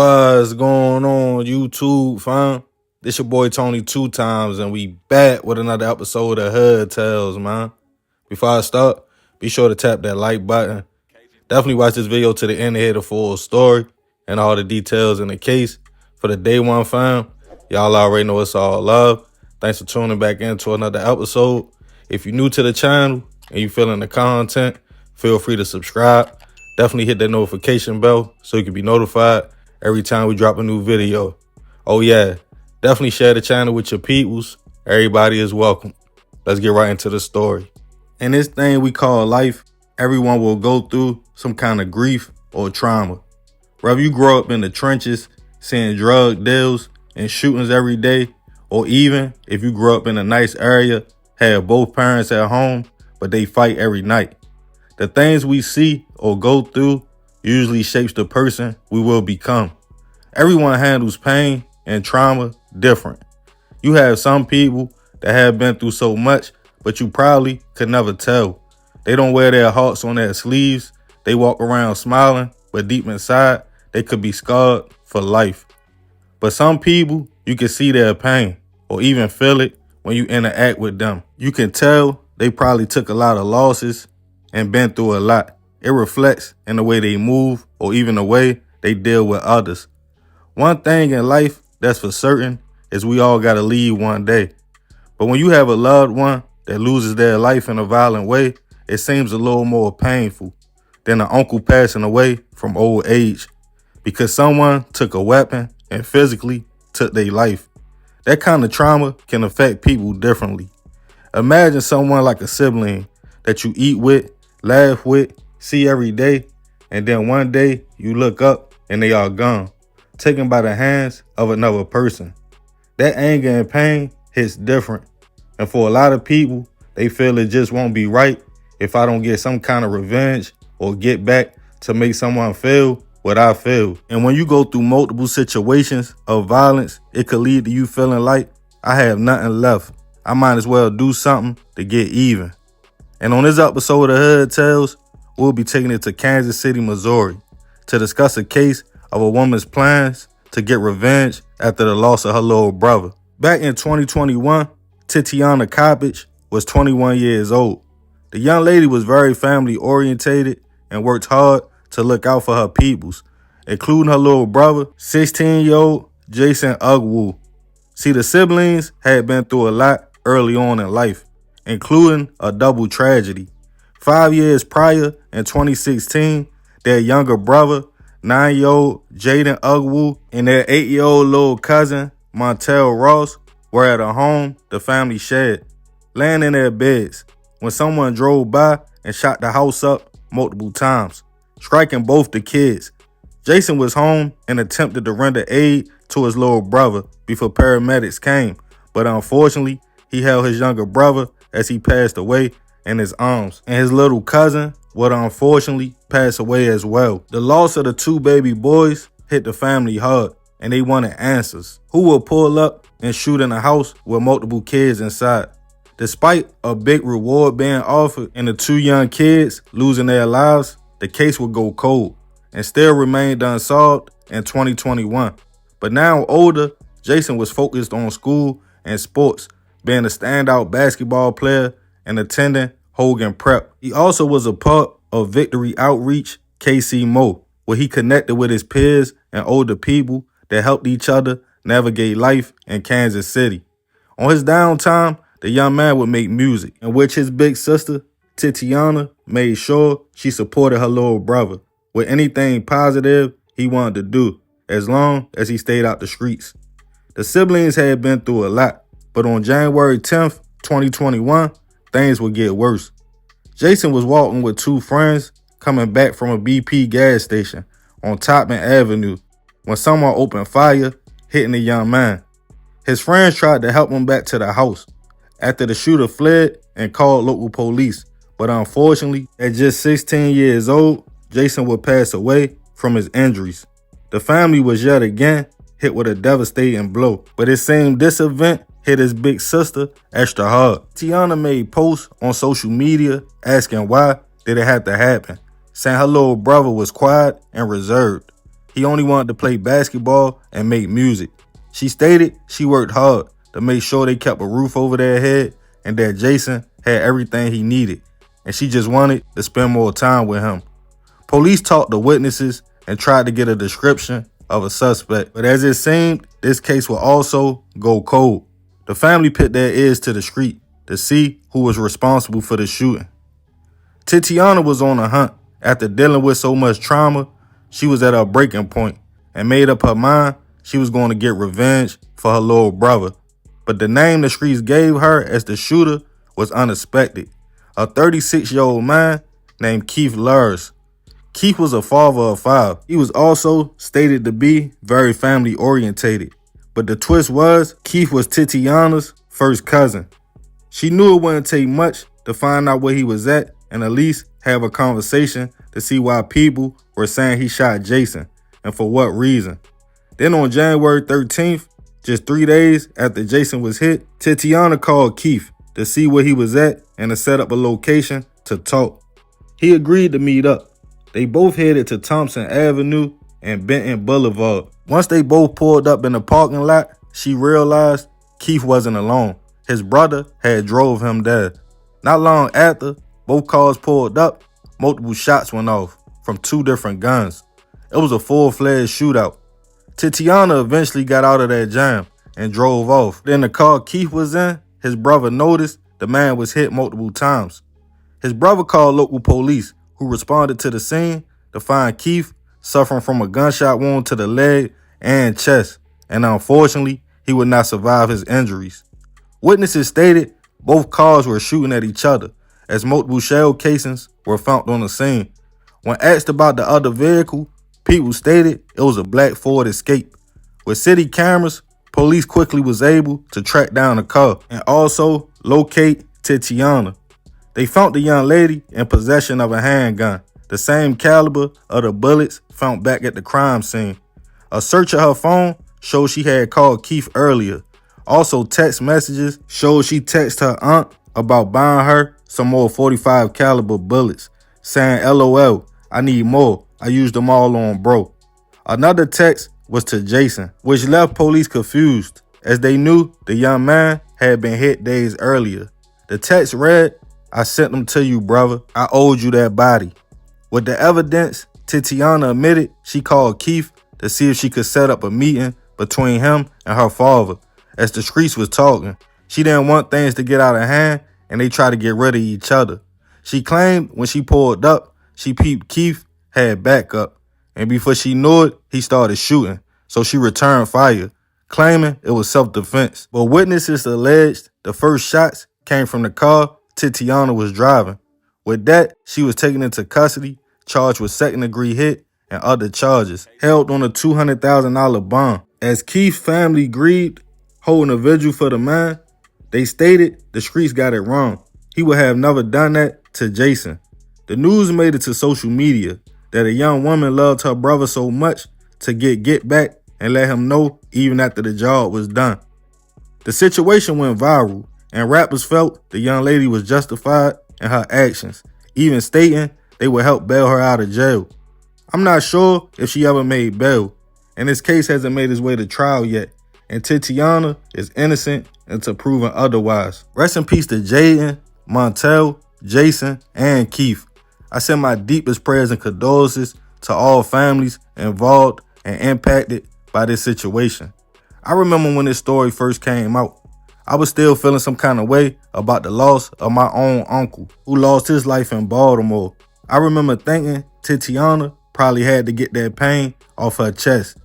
What's going on, YouTube, fam? This your boy Tony 2 times, and we back with another episode of Hood Tales, man. Before I start, be sure to tap that like button. Definitely watch this video to the end to hear the full story and all the details in the case. For the day one, fam, y'all already know it's all love. Thanks for tuning back into another episode. If you're new to the channel and you feeling the content, feel free to subscribe. Definitely hit that notification bell so you can be notified every time we drop a new video. Oh yeah, definitely share the channel with your peoples. Everybody is welcome. Let's get right into the story. In this thing we call life, everyone will go through some kind of grief or trauma. Whether you grow up in the trenches, seeing drug deals and shootings every day, or even if you grew up in a nice area, have both parents at home, but they fight every night. The things we see or go through usually shapes the person we will become. Everyone handles pain and trauma different. You have some people that have been through so much, but you probably could never tell. They don't wear their hearts on their sleeves. They walk around smiling, but deep inside, they could be scarred for life. But some people, you can see their pain or even feel it when you interact with them. You can tell they probably took a lot of losses and been through a lot. It reflects in the way they move or even the way they deal with others. One thing in life that's for certain is we all gotta leave one day. But when you have a loved one that loses their life in a violent way, it seems a little more painful than an uncle passing away from old age because someone took a weapon and physically took their life. That kind of trauma can affect people differently. Imagine someone like a sibling that you eat with, laugh with, see every day, and then one day you look up and they are gone, taken by the hands of another person. That anger and pain hits different. And for a lot of people, they feel it just won't be right if I don't get some kind of revenge or get back to make someone feel what I feel. And when you go through multiple situations of violence, it could lead to you feeling like I have nothing left. I might as well do something to get even. And on this episode of Hood Tales, we'll be taking it to Kansas City, Missouri to discuss a case of a woman's plans to get revenge after the loss of her little brother. Back in 2021, Tityana Coppage was 21 years old. The young lady was very family orientated and worked hard to look out for her peoples, including her little brother, 16-year-old Jayson Ugwuh. See, the siblings had been through a lot early on in life, including a double tragedy. 5 years prior, in 2016, their younger brother, 9-year-old Jayson Ugwuh, and their 8-year-old little cousin, Montel Ross, were at a home the family shared, laying in their beds, when someone drove by and shot the house up multiple times, striking both the kids. Jayson was home and attempted to render aid to his little brother before paramedics came, but unfortunately, he held his younger brother as he passed away in his arms, and his little cousin would unfortunately pass away as well. The loss of the two baby boys hit the family hard, and they wanted answers. Who will pull up and shoot in a house with multiple kids inside? Despite a big reward being offered and the two young kids losing their lives, the case would go cold and still remained unsolved in 2021. But now older, Jayson was focused on school and sports, being a standout basketball player and attending Hogan Prep. He also was a part of Victory Outreach KC where he connected with his peers and older people that helped each other navigate life in Kansas City. On his downtime, the young man would make music, in which his big sister, Tityana, made sure she supported her little brother with anything positive he wanted to do, as long as he stayed out the streets. The siblings had been through a lot, but on January 10th, 2021, things would get worse. Jayson was walking with two friends coming back from a BP gas station on Topman Avenue when someone opened fire, hitting the young man. His friends tried to help him back to the house after the shooter fled and called local police, but unfortunately, at just 16 years old, Jayson would pass away from his injuries. The family was yet again hit with a devastating blow, but it seemed this event hit his big sister extra hard. Tityana made posts on social media asking why did it have to happen, saying her little brother was quiet and reserved. He he only wanted to play basketball and make music. She stated she worked hard to make sure they kept a roof over their head and that Jayson had everything he needed, and she just wanted to spend more time with him. Police talked to witnesses and tried to get a description of a suspect, but as it seemed, this case would also go cold. The family put their ears to the street to see who was responsible for the shooting. Tityana was on a hunt. After dealing with so much trauma, she was at her breaking point and made up her mind she was going to get revenge for her little brother. But the name the streets gave her as the shooter was unexpected. A 36-year-old man named Keith Lurs. Keith was a father of 5. He was also stated to be very family orientated. But the twist was, Keith was Tityana's first cousin. She knew it wouldn't take much to find out where he was at and at least have a conversation to see why people were saying he shot Jayson and for what reason. Then on January 13th, just 3 days after Jayson was hit, Tityana called Keith to see where he was at and to set up a location to talk. He agreed to meet up. They both headed to Thompson Avenue and Benton Boulevard. Once they both pulled up in the parking lot, she realized Keith wasn't alone. His brother had drove him there. Not long after, both cars pulled up, multiple shots went off from 2 different guns. It was a full-fledged shootout. Tityana eventually got out of that jam and drove off. Then the car Keith was in, his brother noticed the man was hit multiple times. His brother called local police, who responded to the scene to find Keith suffering from a gunshot wound to the leg and chest, and unfortunately, he would not survive his injuries. Witnesses stated both cars were shooting at each other, as multiple shell casings were found on the scene. When asked about the other vehicle, people stated it was a black Ford Escape. With city cameras, police quickly was able to track down the car and also locate Tityana. They found the young lady in possession of a handgun, the same caliber of the bullets found back at the crime scene. A search of her phone showed she had called Keith earlier. Also, text messages showed she texted her aunt about buying her some more 45 caliber bullets, saying, "LOL, I need more. I used them all on bro." Another text was to Jayson, which left police confused, as they knew the young man had been hit days earlier. The text read, "I sent them to you, brother. I owed you that body." With the evidence, Tityana admitted she called Keith to see if she could set up a meeting between him and her father. As the streets was talking, she didn't want things to get out of hand and they tried to get rid of each other. She claimed when she pulled up, she peeped Keith had backup, and before she knew it, he started shooting. So she returned fire, claiming it was self-defense. But witnesses alleged the first shots came from the car Tityana was driving. With that, she was taken into custody, charged with second-degree hit and other charges, held on a $200,000 bond. As Keith's family grieved, holding a vigil for the man, they stated the streets got it wrong. He would have never done that to Jayson. The news made it to social media that a young woman loved her brother so much to get back and let him know even after the job was done. The situation went viral, and rappers felt the young lady was justified in her actions, even stating they would help bail her out of jail. I'm not sure if she ever made bail, and this case hasn't made its way to trial yet, and Tityana is innocent until proven otherwise. Rest in peace to Jaden, Montel, Jayson, and Keith. I send my deepest prayers and condolences to all families involved and impacted by this situation. I remember when this story first came out, I was still feeling some kind of way about the loss of my own uncle who lost his life in Baltimore. I remember thinking Tityana probably had to get that pain off her chest.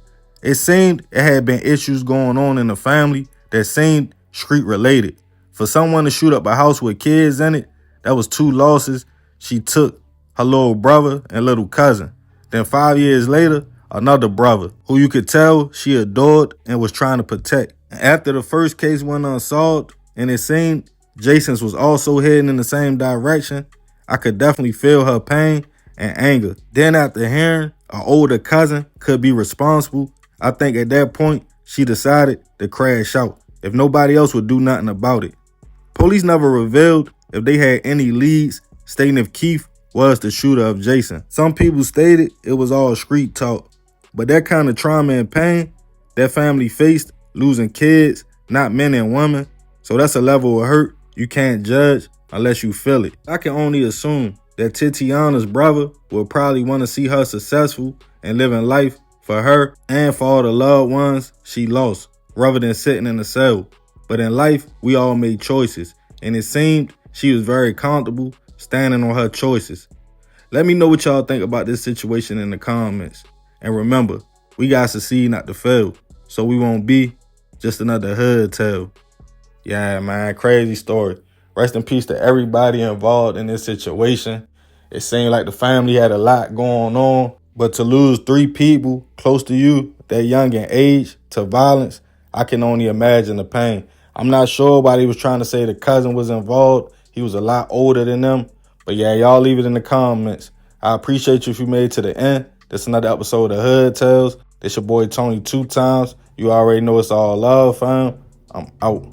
It seemed it had been issues going on in the family that seemed street related. For someone to shoot up a house with kids in it, that was 2 losses she took, her little brother and little cousin. Then 5 years later, another brother who you could tell she adored and was trying to protect. And after the first case went unsolved and it seemed Jayson's was also heading in the same direction, I could definitely feel her pain and anger. Then after hearing an older cousin could be responsible, I think at that point she decided to crash out if nobody else would do nothing about it. Police never revealed if they had any leads stating if Keith was the shooter of Jayson. Some people stated it was all street talk. But that kind of trauma and pain that family faced, losing kids, not men and women, so that's a level of hurt you can't judge unless you feel it. I can only assume that Tityana's brother will probably want to see her successful and living life for her and for all the loved ones she lost, rather than sitting in a cell. But in life, we all made choices, and it seemed she was very comfortable standing on her choices. Let me know what y'all think about this situation in the comments. And remember, we got to succeed, not to fail, so we won't be just another hood tale. Yeah, man, crazy story. Rest in peace to everybody involved in this situation. It seemed like the family had a lot going on, but to lose 3 people close to you that young in age to violence, I can only imagine the pain. I'm not sure why they was trying to say the cousin was involved. He was a lot older than them. But yeah, y'all leave it in the comments. I appreciate you if you made it to the end. This another episode of Hood Tales. This your boy Tony 2 times. You already know it's all love, fam. I'm out.